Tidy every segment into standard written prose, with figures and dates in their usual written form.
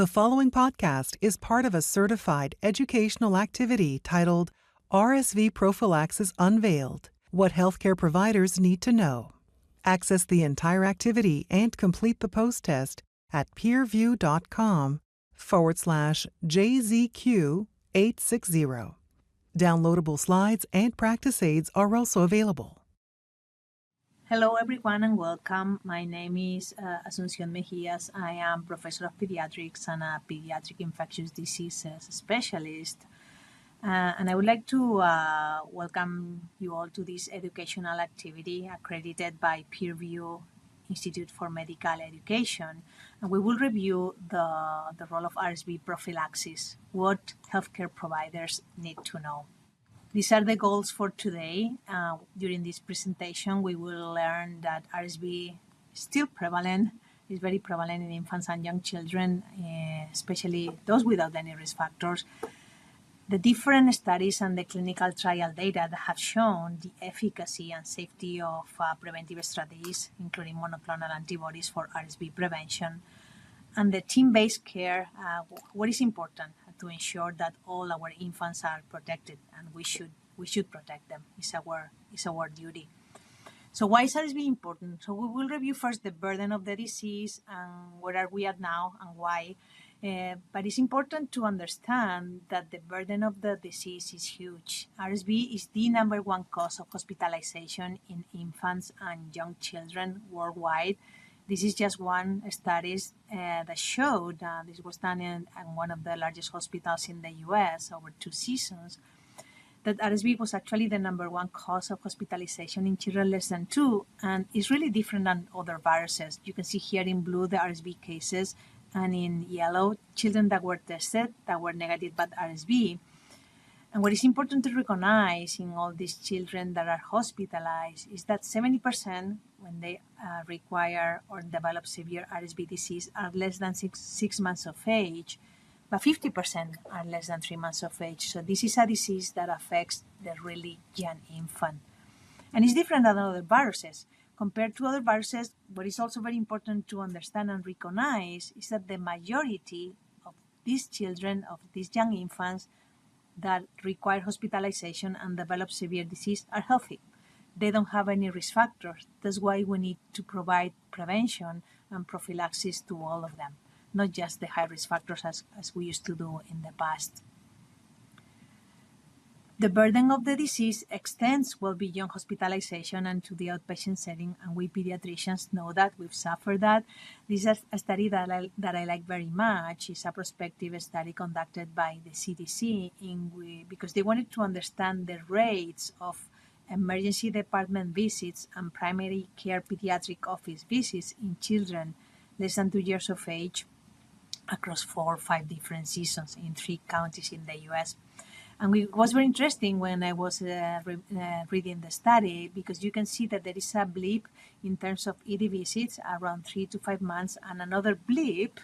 The following podcast is part of a certified educational activity titled RSV Prophylaxis Unveiled, What Healthcare Providers Need to Know. Access the entire activity and complete the post-test at peerview.com/JZQ860. Downloadable slides and practice aids are also available. Hello everyone and welcome. My name is Asuncion Mejias. I am professor of pediatrics and a pediatric infectious diseases specialist. And I would like to welcome you all to this educational activity accredited by PeerView Institute for Medical Education. And we will review the role of RSV prophylaxis, what healthcare providers need to know. These are the goals for today. During this presentation, we will learn that RSV is still prevalent, is very prevalent in infants and young children, especially those without any risk factors. The different studies and the clinical trial data that have shown the efficacy and safety of preventive strategies, including monoclonal antibodies for RSV prevention, and the team-based care, what is important to ensure that all our infants are protected, and we should protect them. It's our duty. So why is RSV important? So we will review first the burden of the disease and where are we at now and why. But it's important to understand that the burden of the disease is huge. RSV is the number one cause of hospitalization in infants and young children worldwide. This is just one study that showed, this was done in one of the largest hospitals in the US over 2 seasons, that RSV was actually the number one cause of hospitalization in children less than 2, and it's really different than other viruses. You can see here in blue the RSV cases, and in yellow, children that were tested that were negative but RSV. And what is important to recognize in all these children that are hospitalized is that 70% when they require or develop severe RSV disease are less than six months of age, but 50% are less than 3 months of age. So this is a disease that affects the really young infant. And it's different than other viruses. Compared to other viruses, what is also very important to understand and recognize is that the majority of these children, of these young infants, that require hospitalization and develop severe disease are healthy. They don't have any risk factors. That's why we need to provide prevention and prophylaxis to all of them, not just the high risk factors as we used to do in the past. The burden of the disease extends well beyond hospitalization and to the outpatient setting, and we pediatricians know that, we've suffered that. This is a study that I like very much. It's a prospective study conducted by the CDC because they wanted to understand the rates of emergency department visits and primary care pediatric office visits in children less than 2 years of age across 4 or 5 different seasons in 3 counties in the US. And it was very interesting when I was reading the study, because you can see that there is a blip in terms of ED visits around 3 to 5 months, and another blip,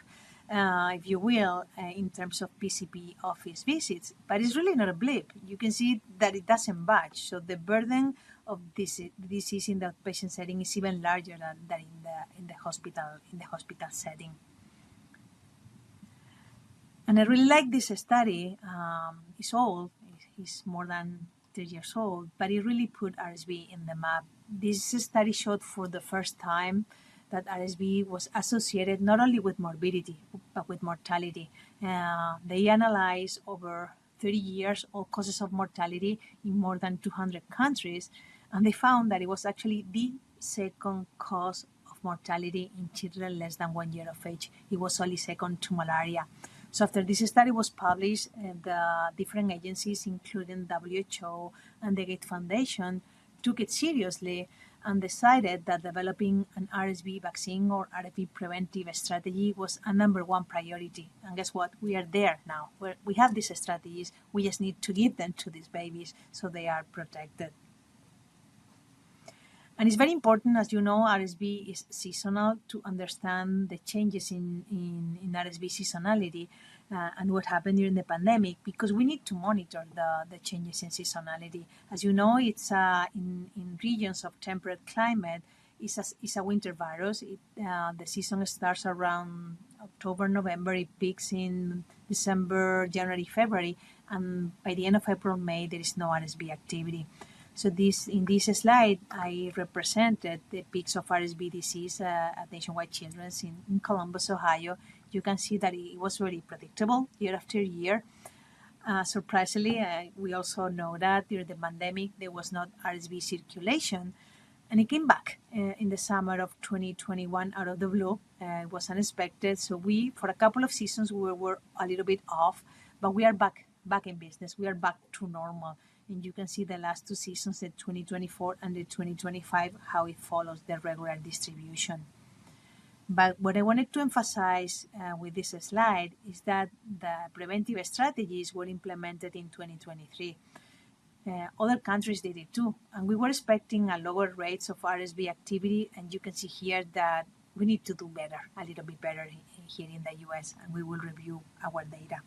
if you will, in terms of PCP office visits. But it's really not a blip. You can see that it doesn't budge. So the burden of this disease in the outpatient setting is even larger than in the hospital setting. And I really like this study. It's old, it's more than 3 years old, but it really put RSV in the map. This study showed for the first time that RSV was associated not only with morbidity, but with mortality. They analyzed over 30 years all causes of mortality in more than 200 countries, and they found that it was actually the second cause of mortality in children less than 1 year of age. It was only second to malaria. So after this study was published, the different agencies, including WHO and the Gates Foundation, took it seriously and decided that developing an RSV vaccine or RSV preventive strategy was a number one priority. And guess what? We are there now. We have these strategies. We just need to give them to these babies so they are protected. And it's very important, as you know, RSV is seasonal, to understand the changes in RSV seasonality and what happened during the pandemic, because we need to monitor the changes in seasonality. As you know, it's in regions of temperate climate, it's a winter virus. The season starts around October, November. It peaks in December, January, February, and by the end of April, May, there is no RSV activity. So in this slide, I represented the peaks of RSV disease at Nationwide Children's in Columbus, Ohio. You can see that it was very predictable year after year. Surprisingly, we also know that during the pandemic, there was not RSV circulation, and it came back in the summer of 2021 out of the blue. It was unexpected. So for a couple of seasons, we were a little bit off, but we are back in business. We are back to normal. And you can see the last 2 seasons, the 2024 and the 2025, how it follows the regular distribution. But what I wanted to emphasize with this slide is that the preventive strategies were implemented in 2023. Other countries did it too, and we were expecting a lower rates of RSV activity, and you can see here that we need to do better, a little bit better here in the US, and we will review our data.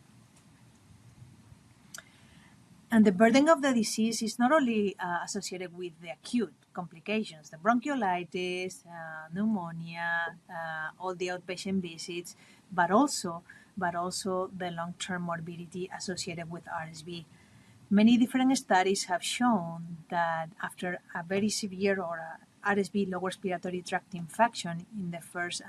And the burden of the disease is not only associated with the acute complications, the bronchiolitis, pneumonia, all the outpatient visits, but also the long-term morbidity associated with RSV. Many different studies have shown that after a very severe or RSV lower respiratory tract infection in the first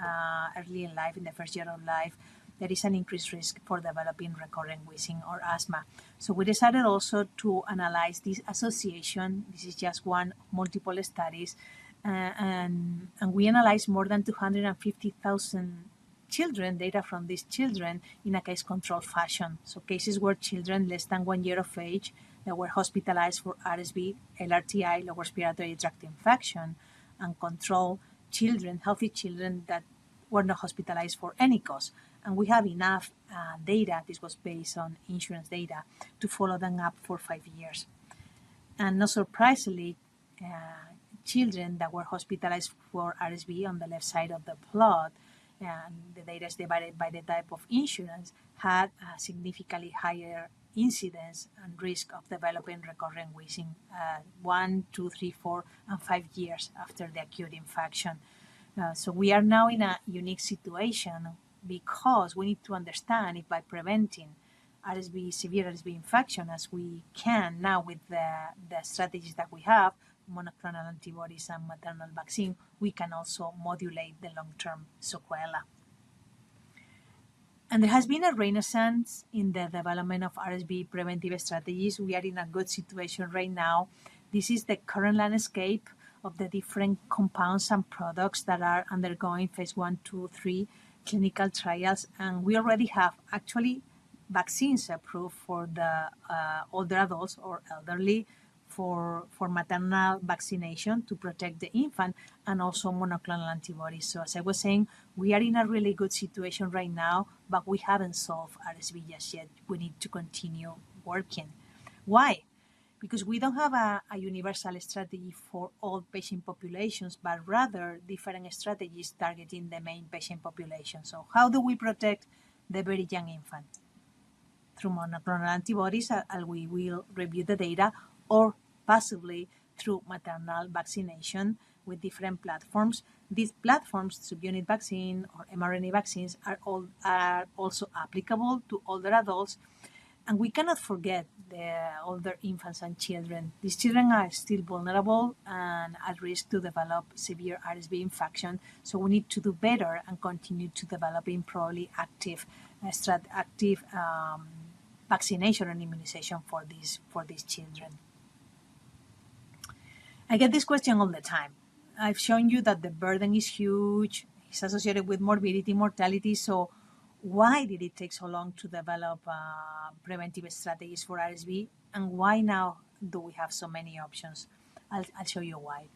early in life, in the first year of life, there is an increased risk for developing recurrent wheezing or asthma. So we decided also to analyze this association. This is just one of multiple studies, and we analyzed more than 250,000 children, data from these children in a case control fashion. So cases where children less than 1 year of age that were hospitalized for RSV, LRTI, lower respiratory tract infection, and control children, healthy children that were not hospitalized for any cause. And we have enough data, this was based on insurance data, to follow them up for 5 years. And not surprisingly, children that were hospitalized for RSV on the left side of the plot, and the data is divided by the type of insurance, had a significantly higher incidence and risk of developing recurrent wheezing 1, 2, 3, 4, and 5 years after the acute infection. So we are now in a unique situation because we need to understand if by preventing RSV, severe RSV infection, as we can now with the strategies that we have, monoclonal antibodies and maternal vaccine, we can also modulate the long-term sequela. And there has been a renaissance in the development of RSV preventive strategies. We are in a good situation right now. This is the current landscape of the different compounds and products that are undergoing phase 1, 2, 3 clinical trials. And we already have actually vaccines approved for the older adults or elderly, for maternal vaccination to protect the infant, and also monoclonal antibodies. So as I was saying, we are in a really good situation right now, but we haven't solved RSV just yet. We need to continue working. Why? Because we don't have a universal strategy for all patient populations, but rather different strategies targeting the main patient population. So how do we protect the very young infant? Through monoclonal antibodies, and we will review the data, or possibly through maternal vaccination with different platforms. These platforms, subunit vaccine or mRNA vaccines, are also applicable to older adults. And we cannot forget the older infants and children. These children are still vulnerable and at risk to develop severe RSV infection. So we need to do better and continue to develop probably active vaccination and immunization for these children. I get this question all the time. I've shown you that the burden is huge. It's associated with morbidity, mortality. So why did it take so long to develop preventive strategies for RSV? And why now do we have so many options? I'll show you why.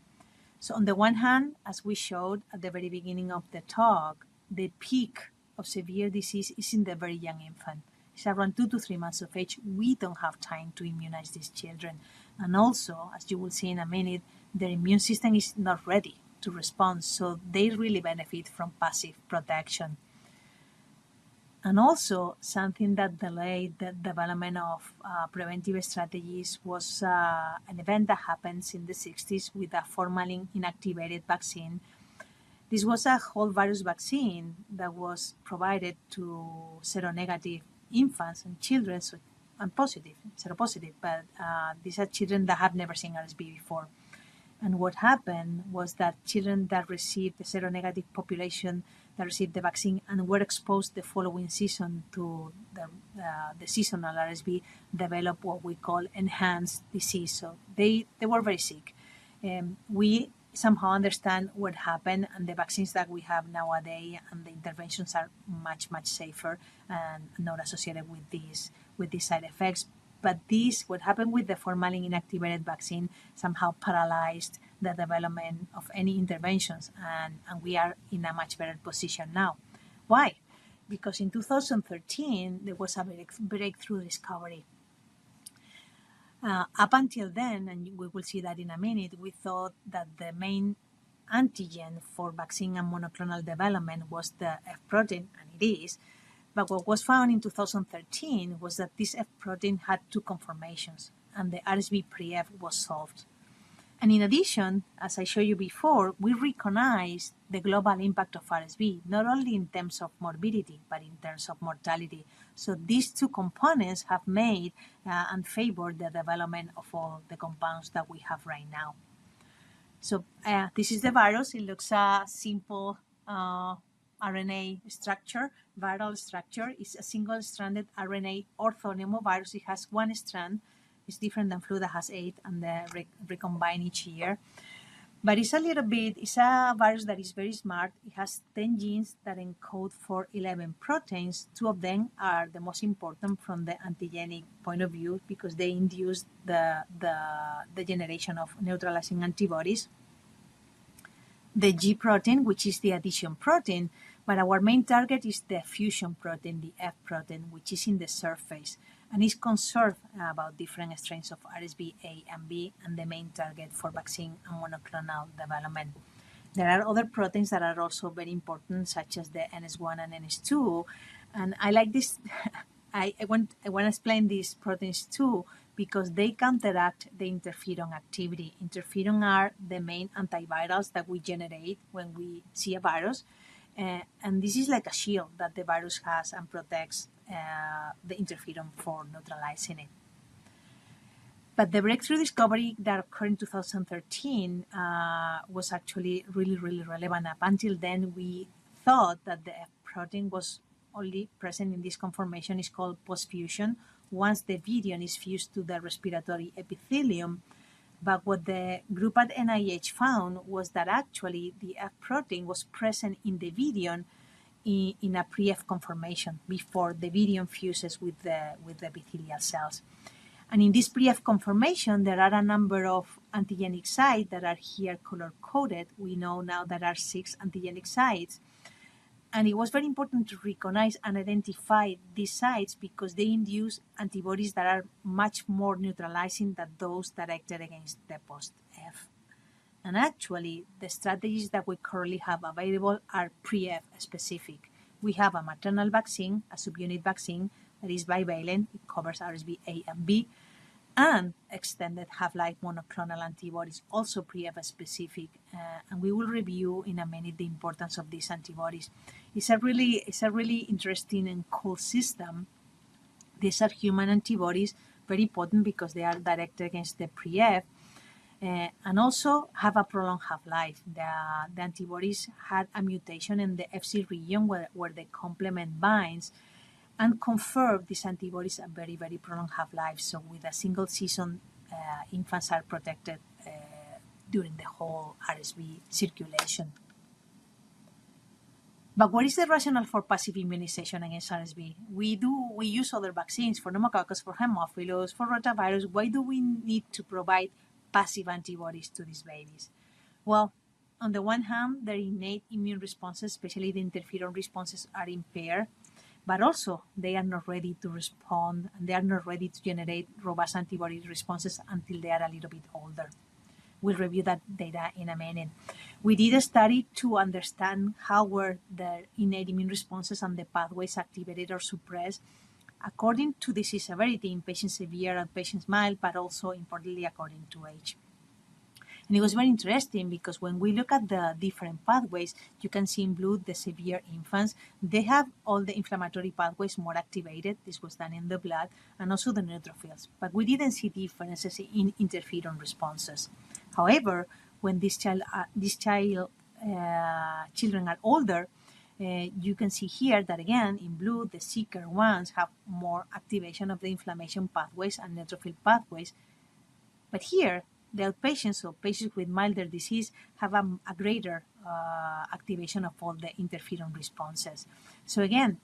So on the one hand, as we showed at the very beginning of the talk, the peak of severe disease is in the very young infant. It's around 2 to 3 months of age. We don't have time to immunize these children. And also, as you will see in a minute, their immune system is not ready to respond. So they really benefit from passive protection. And also, something that delayed the development of preventive strategies was an event that happens in the 60s with a formalin inactivated vaccine. This was a whole virus vaccine that was provided to seronegative infants and children, and seropositive, but these are children that have never seen RSV before. And what happened was that children that received the seronegative population that received the vaccine and were exposed the following season to the seasonal RSV developed what we call enhanced disease. So they were very sick. We somehow understand what happened, and the vaccines that we have nowadays and the interventions are much, much safer and not associated with these side effects. But what happened with the formalin inactivated vaccine somehow paralyzed the development of any interventions, and we are in a much better position now. Why? Because in 2013, there was a breakthrough discovery. Up until then, and we will see that in a minute, we thought that the main antigen for vaccine and monoclonal development was the F protein, and it is. But what was found in 2013 was that this F protein had two conformations, and the RSV pre-F was solved. And in addition, as I showed you before, we recognized the global impact of RSV, not only in terms of morbidity, but in terms of mortality. So these two components have made and favored the development of all the compounds that we have right now. So this is the virus. It looks a simple RNA structure, viral structure. It's a single-stranded RNA orthopneumovirus. It has one strand. It's different than flu that has 8 and they recombine each year. But it's a virus that is very smart. It has 10 genes that encode for 11 proteins. 2 of them are the most important from the antigenic point of view because they induce the generation of neutralizing antibodies. The G protein, which is the addition protein, but our main target is the fusion protein, the F protein, which is in the surface and is concerned about different strains of RSV A and B and the main target for vaccine and monoclonal development. There are other proteins that are also very important, such as the NS1 and NS2, and I like this. I want to explain these proteins too because they counteract the interferon activity. Interferon are the main antivirals that we generate when we see a virus, and this is like a shield that the virus has and protects the interferon for neutralizing it. But the breakthrough discovery that occurred in 2013 was actually really, really relevant. Up until then, we thought that the F protein was only present in this conformation. Is called postfusion once the virion is fused to the respiratory epithelium. But what the group at NIH found was that actually the F protein was present in the virion in a pre-F conformation before the virion fuses with the epithelial cells. And in this pre-F conformation, there are a number of antigenic sites that are here color-coded. We know now there are 6 antigenic sites. And it was very important to recognize and identify these sites because they induce antibodies that are much more neutralizing than those directed against the post-F. And actually, the strategies that we currently have available are pre-F specific. We have a maternal vaccine, a subunit vaccine that is bivalent. It covers RSV A and B, and extended half-life monoclonal antibodies, also pre-F specific. And we will review in a minute the importance of these antibodies. It's a really interesting and cool system. These are human antibodies, very potent because they are directed against the pre-F, and also have a prolonged half-life. The antibodies had a mutation in the Fc region where the complement binds and confer these antibodies a very, very prolonged half-life. So with a single season, infants are protected during the whole RSV circulation. But what is the rationale for passive immunization against RSV? We use other vaccines for pneumococcus, for Haemophilus, for rotavirus. Why do we need to provide passive antibodies to these babies? Well, on the one hand, their innate immune responses, especially the interferon responses, are impaired, but also they are not ready to respond and they are not ready to generate robust antibody responses until they are a little bit older. We'll review that data in a minute. We did a study to understand how were the innate immune responses and the pathways activated or suppressed according to disease severity in patients severe and patients mild, but also importantly according to age. And it was very interesting because when we look at the different pathways, you can see in blue the severe infants. They have all the inflammatory pathways more activated. This was done in the blood, and also the neutrophils. But we didn't see differences in interferon responses. However, when children are older, you can see here that again in blue, the sicker ones have more activation of the inflammation pathways and neutrophil pathways. But here, the outpatients, so patients with milder disease, have a greater activation of all the interferon responses. So again,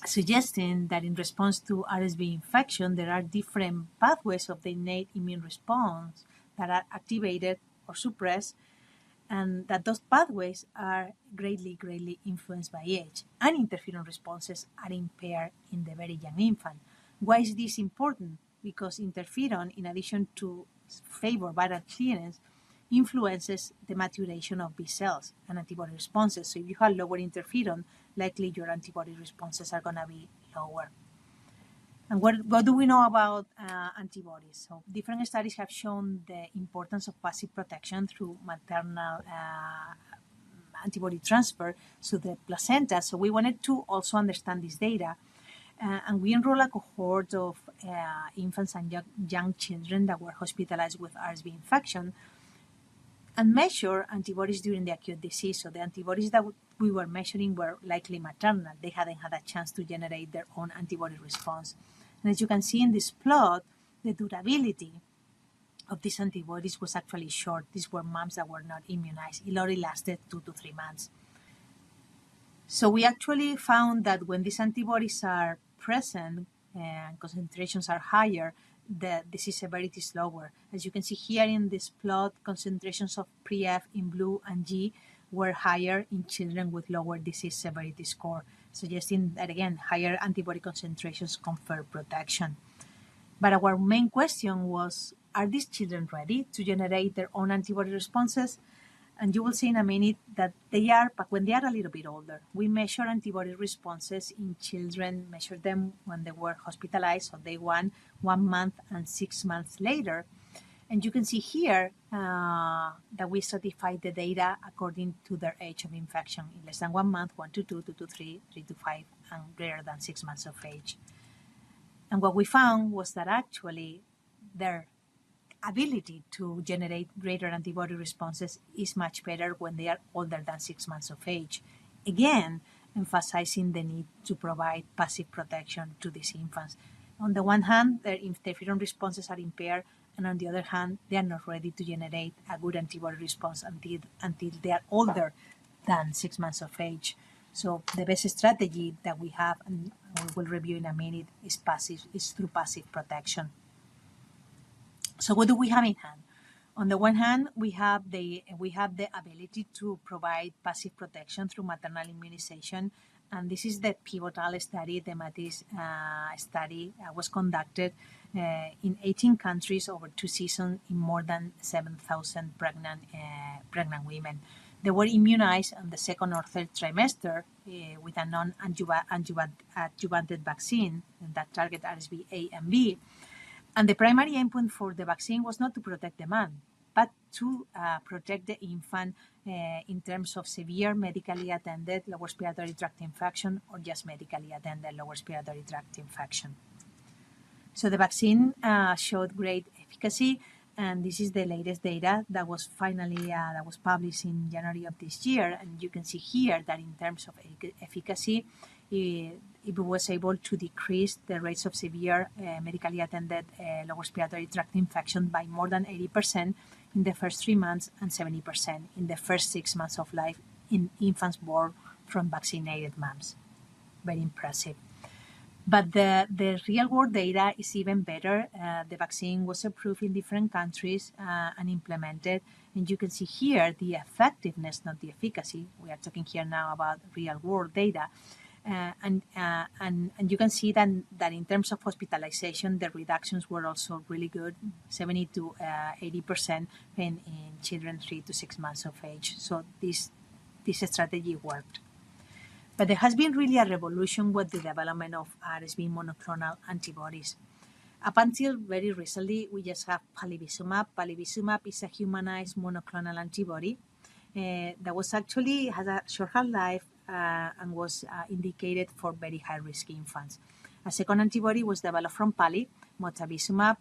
suggesting that in response to RSV infection, there are different pathways of the innate immune response that are activated or suppressed, and that those pathways are greatly influenced by age, and interferon responses are impaired in the very young infant. Why is this important? Because interferon, in addition to favor viral clearance, influences the maturation of B cells and antibody responses. So if you have lower interferon, likely your antibody responses are going to be lower. And what do we know about antibodies? So different studies have shown the importance of passive protection through maternal antibody transfer to the placenta. So we wanted to also understand this data. And we enrolled a cohort of infants and young children that were hospitalized with RSV infection and measure antibodies during the acute disease. So the antibodies that we were measuring were likely maternal. They hadn't had a chance to generate their own antibody response. And as you can see in this plot, the durability of these antibodies was actually short. These were moms that were not immunized. It only lasted 2 to 3 months. So we actually found that when these antibodies are present and concentrations are higher, the disease severity is lower. As you can see here in this plot, concentrations of pre-F in blue and G were higher in children with lower disease severity score, suggesting that, again, higher antibody concentrations confer protection. But our main question was, are these children ready to generate their own antibody responses? And you will see in a minute that they are, but when they are a little bit older. We measure antibody responses in children, measure them when they were hospitalized, so day 1 month, and 6 months later. And you can see here that we stratified the data according to their age of infection, in less than 1 month, 1 to 2, 2 to 3, 3 to 5, and greater than 6 months of age. And what we found was that actually their ability to generate greater antibody responses is much better when they are older than 6 months of age. Again, emphasizing the need to provide passive protection to these infants. On the one hand, their interferon responses are impaired, and on the other hand, they are not ready to generate a good antibody response until they are older than 6 months of age. So the best strategy that we have, and we will review in a minute, is through passive protection. So what do we have in hand? On the one hand, we have the ability to provide passive protection through maternal immunization, and this is the pivotal study. The MATIS study was conducted in 18 countries over 2 seasons in more than 7,000 pregnant women. They were immunized on the 2nd or 3rd trimester with a non-adjuvanted vaccine that target RSV A and B. And the primary endpoint for the vaccine was not to protect the man, but to protect the infant in terms of severe medically attended lower respiratory tract infection or just medically attended lower respiratory tract infection. So the vaccine showed great efficacy, and this is the latest data that was that was published in January of this year. And you can see here that in terms of efficacy, it was able to decrease the rates of severe medically attended lower respiratory tract infection by more than 80% in the first 3 months and 70% in the first 6 months of life in infants born from vaccinated moms. Very impressive. But the real-world data is even better. The vaccine was approved in different countries and implemented. And you can see here the effectiveness, not the efficacy. We are talking here now about real-world data. And you can see that in terms of hospitalization, the reductions were also really good, 70 to 80% in children 3 to 6 months of age. So this strategy worked. But there has been really a revolution with the development of RSV monoclonal antibodies. Up until very recently, we just have palivizumab. Palivizumab is a humanized monoclonal antibody that was actually has a short half-life and was indicated for very high-risk infants. A second antibody was developed from Pali, motavizumab,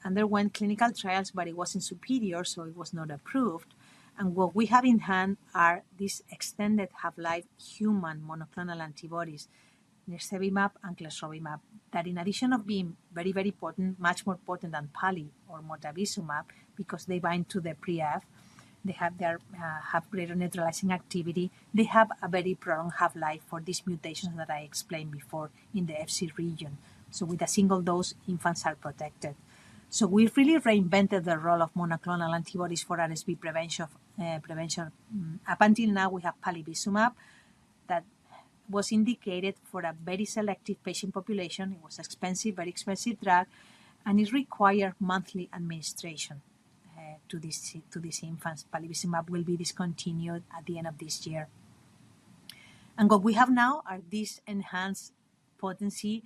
underwent clinical trials, but it wasn't superior, so it was not approved. And what we have in hand are these extended half-life human monoclonal antibodies, nirsevimab and clesrovimab, that in addition of being very, very potent, much more potent than Pali or motavizumab, because they bind to the pre-F, they have greater neutralizing activity. They have a very prolonged half-life for these mutations that I explained before in the FC region. So with a single dose, infants are protected. So we've really reinvented the role of monoclonal antibodies for RSV prevention. Up until now, we have palivizumab that was indicated for a very selective patient population. It was expensive, very expensive drug, and it required monthly administration to these infants. Palivizumab will be discontinued at the end of this year. And what we have now are these enhanced potency,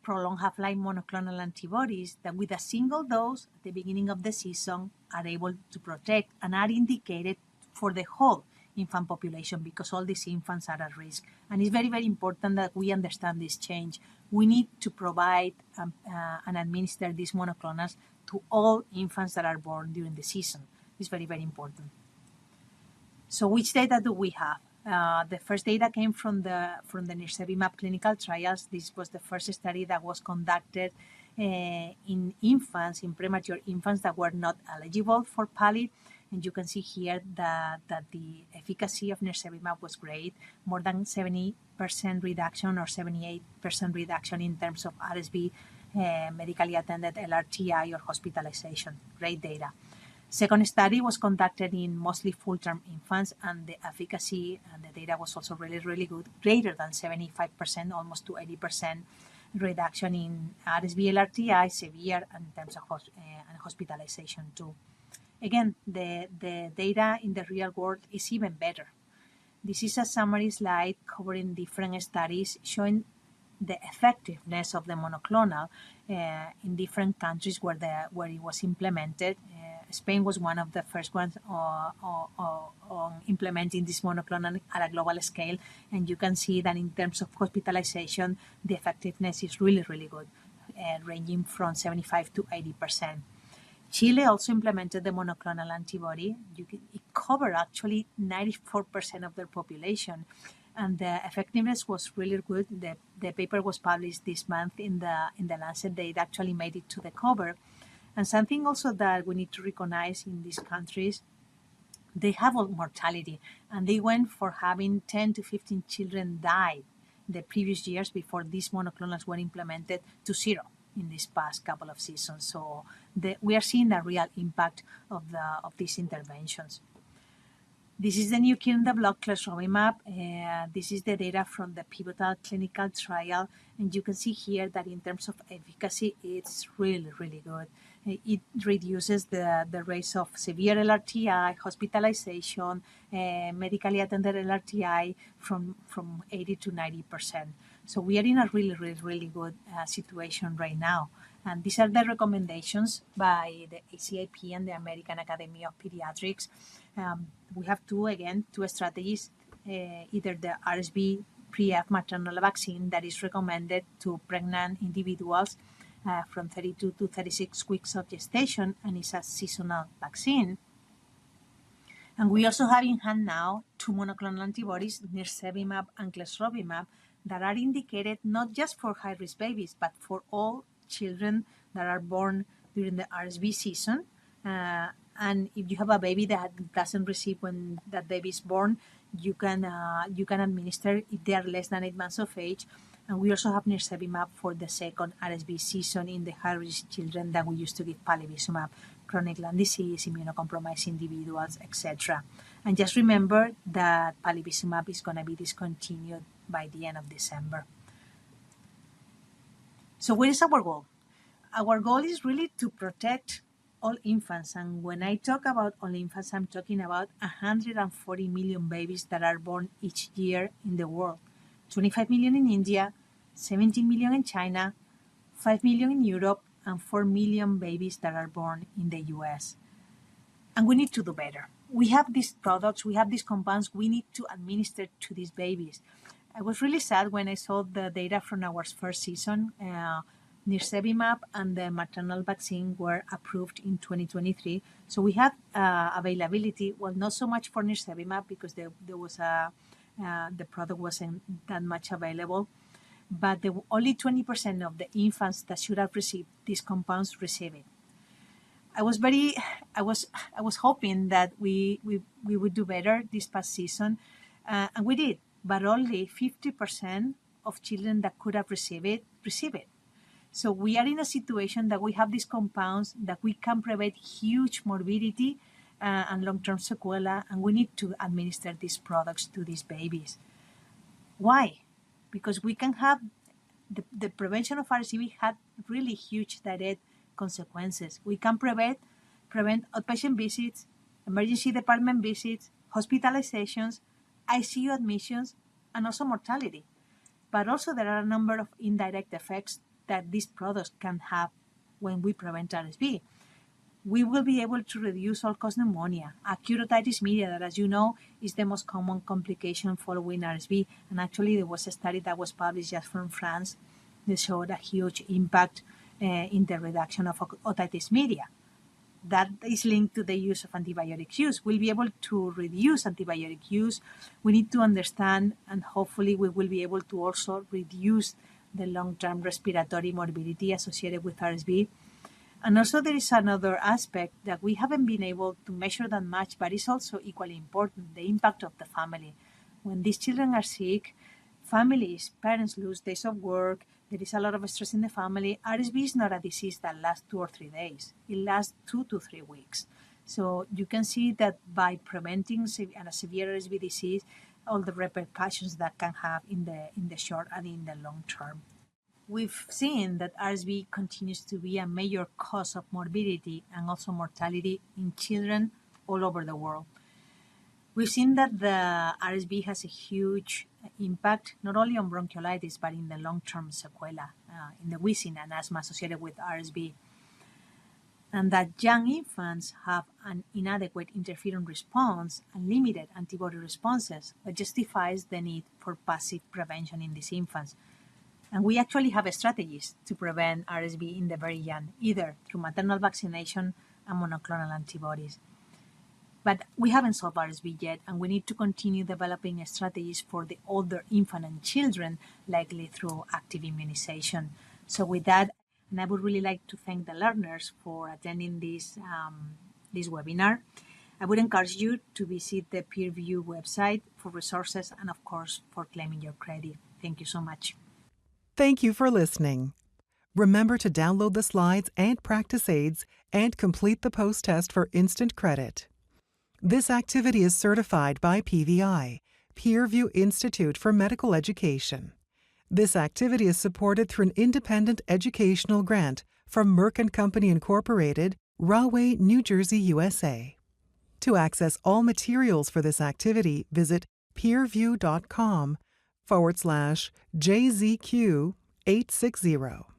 prolonged half-life monoclonal antibodies that with a single dose at the beginning of the season are able to protect and are indicated for the whole infant population because all these infants are at risk. And it's very, very important that we understand this change. We need to provide and administer these monoclonals to all infants that are born during the season. It's very, very important. So which data do we have? The first data came from the nirsevimab clinical trials. This was the first study that was conducted in infants, in premature infants that were not eligible for Pali. And you can see here that the efficacy of nirsevimab was great, more than 70% reduction or 78% reduction in terms of RSV medically attended LRTI or hospitalization. Great data. Second study was conducted in mostly full-term infants, and the efficacy and the data was also really, really good, greater than 75%, almost to 80% reduction in RSV LRTI, severe, and in terms of and hospitalization too. Again, the data in the real world is even better. This is a summary slide covering different studies showing the effectiveness of the monoclonal in different countries where it was implemented. Spain was one of the first ones on implementing this monoclonal at a global scale, and you can see that in terms of hospitalization, the effectiveness is really, really good, ranging from 75 to 80%. Chile also implemented the monoclonal antibody. It covered actually 94% of their population, and the effectiveness was really good. The paper was published this month in the Lancet. They actually made it to the cover. And something also that we need to recognize in these countries, they have a mortality, and they went for having 10 to 15 children die the previous years before these monoclonals were implemented to zero in this past couple of seasons. So we are seeing the real impact of these interventions. This is the new kid in the block, clesrovimab. This is the data from the pivotal clinical trial, and you can see here that in terms of efficacy, it's really, really good. It reduces the rates of severe LRTI, hospitalization, medically attended LRTI from 80 to 90%. So we are in a really, really, really good situation right now. And these are the recommendations by the ACIP and the American Academy of Pediatrics. We have two strategies, either the RSV pre-F maternal vaccine that is recommended to pregnant individuals from 32 to 36 weeks of gestation, and is a seasonal vaccine. And we also have in hand now two monoclonal antibodies, nirsevimab and clesrovimab, that are indicated not just for high-risk babies, but for all children that are born during the RSV season. And if you have a baby that doesn't receive when that baby is born, you can administer if they are less than 8 months of age. And we also have nirsevimab for the second RSV season in the high-risk children that we used to give palivizumab, chronic lung disease, immunocompromised individuals, etc. And just remember that palivizumab is going to be discontinued by the end of December. So what is our goal? Our goal is really to protect all infants. And when I talk about all infants, I'm talking about 140 million babies that are born each year in the world. 25 million in India, 17 million in China, 5 million in Europe, and 4 million babies that are born in the US. And we need to do better. We have these products, we have these compounds we need to administer to these babies. I was really sad when I saw the data from our first season. Nirsevimab and the maternal vaccine were approved in 2023. So we had availability, well, not so much for Nirsevimab because there was the product wasn't that much available, but only 20% of the infants that should have received these compounds receive it. I was hoping that we would do better this past season, and we did, but only 50% of children that could have received it receive it. So we are in a situation that we have these compounds that we can prevent huge morbidity and long-term sequela, and we need to administer these products to these babies. Why? Because we can have the prevention of RSV had really huge direct consequences. We can prevent outpatient visits, emergency department visits, hospitalizations, ICU admissions, and also mortality. But also there are a number of indirect effects that these products can have when we prevent RSV. We will be able to reduce all-cause pneumonia, acute otitis media, that, as you know, is the most common complication following RSV. And actually, there was a study that was published just from France that showed a huge impact in the reduction of otitis media. That is linked to the use of antibiotic use. We'll be able to reduce antibiotic use. We need to understand, and hopefully we will be able to also reduce the long-term respiratory morbidity associated with RSV. And also there is another aspect that we haven't been able to measure that much, but is also equally important, the impact of the family. When these children are sick, families, parents lose days of work, there is a lot of stress in the family. RSV is not a disease that lasts 2 or 3 days. It lasts 2 to 3 weeks. So you can see that by preventing a severe RSV disease, all the repercussions that can have in the short and in the long term. We've seen that RSV continues to be a major cause of morbidity and also mortality in children all over the world. We've seen that the RSV has a huge impact not only on bronchiolitis but in the long-term sequela, in the wheezing and asthma associated with RSV. And that young infants have an inadequate interferon response and limited antibody responses that justifies the need for passive prevention in these infants. And we actually have strategies to prevent RSV in the very young, either through maternal vaccination and monoclonal antibodies. But we haven't solved RSV yet, and we need to continue developing strategies for the older infant and children, likely through active immunization. So with that, and I would really like to thank the learners for attending this webinar. I would encourage you to visit the PeerView website for resources and, of course, for claiming your credit. Thank you so much. Thank you for listening. Remember to download the slides and practice aids and complete the post-test for instant credit. This activity is certified by PVI, PeerView Institute for Medical Education. This activity is supported through an independent educational grant from Merck Co. Incorporated, Rahway, New Jersey, USA. To access all materials for this activity, visit peerview.com/JZQ860.